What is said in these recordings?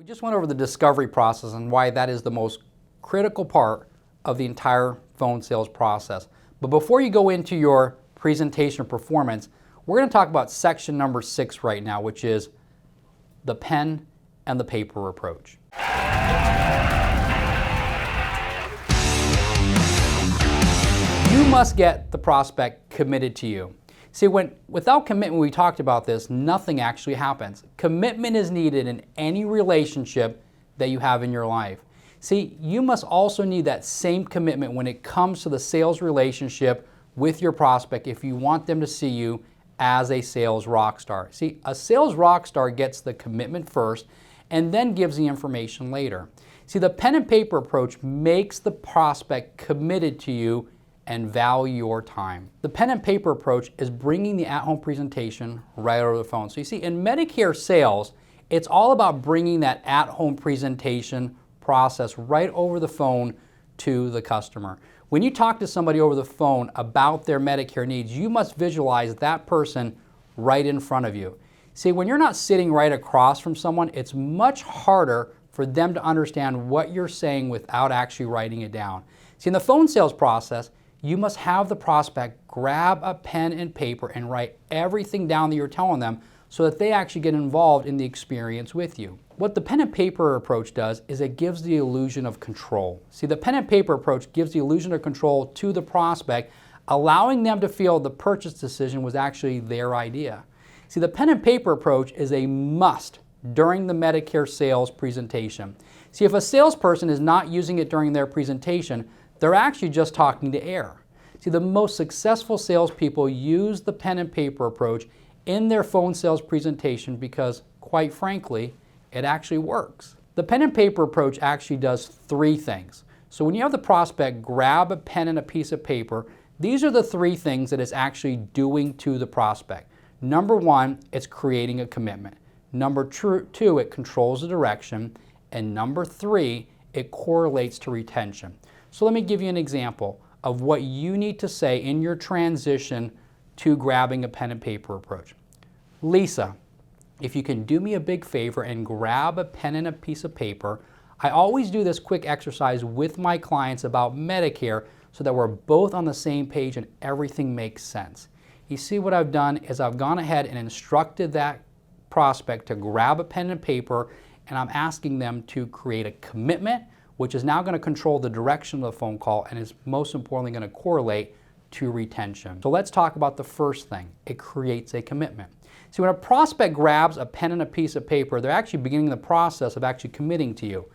We just went over the discovery process and why that is the most critical part of the entire phone sales process. But before you go into your presentation performance, we're going to talk about section number 6 right now, which is the pen and the paper approach. You must get the prospect committed to you. See, without commitment, we talked about this, nothing actually happens. Commitment is needed in any relationship that you have in your life. See, you must also need that same commitment when it comes to the sales relationship with your prospect if you want them to see you as a sales rock star. See, a sales rock star gets the commitment first and then gives the information later. See, the pen and paper approach makes the prospect committed to you and value your time. The pen and paper approach is bringing the at-home presentation right over the phone. So you see, in Medicare sales, it's all about bringing that at-home presentation process right over the phone to the customer. When you talk to somebody over the phone about their Medicare needs, you must visualize that person right in front of you. See, when you're not sitting right across from someone, it's much harder for them to understand what you're saying without actually writing it down. See, in the phone sales process, you must have the prospect grab a pen and paper and write everything down that you're telling them so that they actually get involved in the experience with you. What the pen and paper approach does is it gives the illusion of control. See, the pen and paper approach gives the illusion of control to the prospect, allowing them to feel the purchase decision was actually their idea. See, the pen and paper approach is a must during the Medicare sales presentation. See, if a salesperson is not using it during their presentation, they're actually just talking to air. See, the most successful salespeople use the pen and paper approach in their phone sales presentation because, quite frankly, it actually works. The pen and paper approach actually does 3 things. So when you have the prospect grab a pen and a piece of paper, these are the 3 things that it's actually doing to the prospect. Number 1, it's creating a commitment. Number 2, it controls the direction. And number 3, it correlates to retention. So let me give you an example of what you need to say in your transition to grabbing a pen and paper approach. Lisa, if you can do me a big favor and grab a pen and a piece of paper, I always do this quick exercise with my clients about Medicare so that we're both on the same page and everything makes sense. You see, what I've done is I've gone ahead and instructed that prospect to grab a pen and paper, and I'm asking them to create a commitment, which is now going to control the direction of the phone call and is most importantly going to correlate to retention. So let's talk about the first thing. It creates a commitment. See, when a prospect grabs a pen and a piece of paper, they're actually beginning the process of actually committing to you.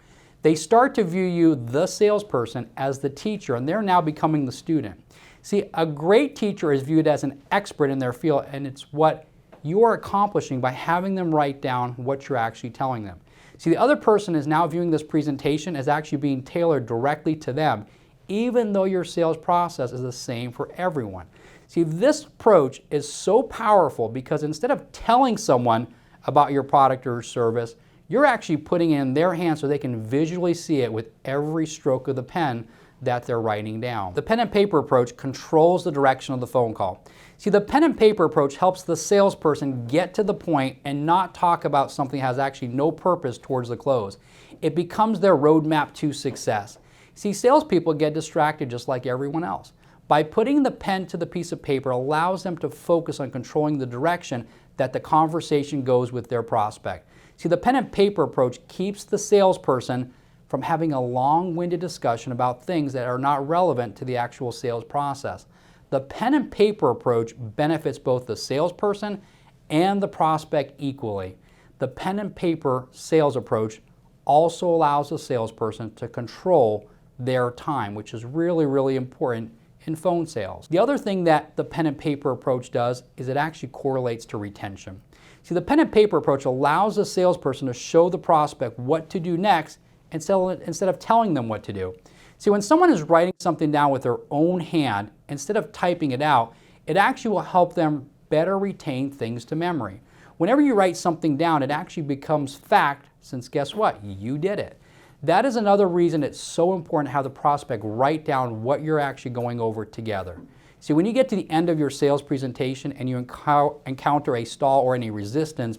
They start to view you, the salesperson, as the teacher, and they're now becoming the student. See, a great teacher is viewed as an expert in their field, and it's what you are accomplishing by having them write down what you're actually telling them. See, the other person is now viewing this presentation as actually being tailored directly to them, even though your sales process is the same for everyone. See, this approach is so powerful because instead of telling someone about your product or service, you're actually putting it in their hands so they can visually see it with every stroke of the pen that they're writing down. The pen and paper approach controls the direction of the phone call. See, the pen and paper approach helps the salesperson get to the point and not talk about something that has actually no purpose towards the close. It becomes their roadmap to success. See, salespeople get distracted just like everyone else. By putting the pen to the piece of paper allows them to focus on controlling the direction that the conversation goes with their prospect. See, the pen and paper approach keeps the salesperson from having a long-winded discussion about things that are not relevant to the actual sales process. The pen and paper approach benefits both the salesperson and the prospect equally. The pen and paper sales approach also allows the salesperson to control their time, which is really, really important in phone sales. The other thing that the pen and paper approach does is it actually correlates to retention. See, the pen and paper approach allows the salesperson to show the prospect what to do next instead of telling them what to do. See, when someone is writing something down with their own hand, instead of typing it out, it actually will help them better retain things to memory. Whenever you write something down, it actually becomes fact, since guess what? You did it. That is another reason it's so important to have the prospect write down what you're actually going over together. See, when you get to the end of your sales presentation and you encounter a stall or any resistance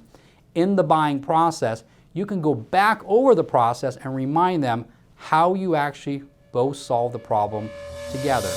in the buying process, you can go back over the process and remind them how you actually both solve the problem together.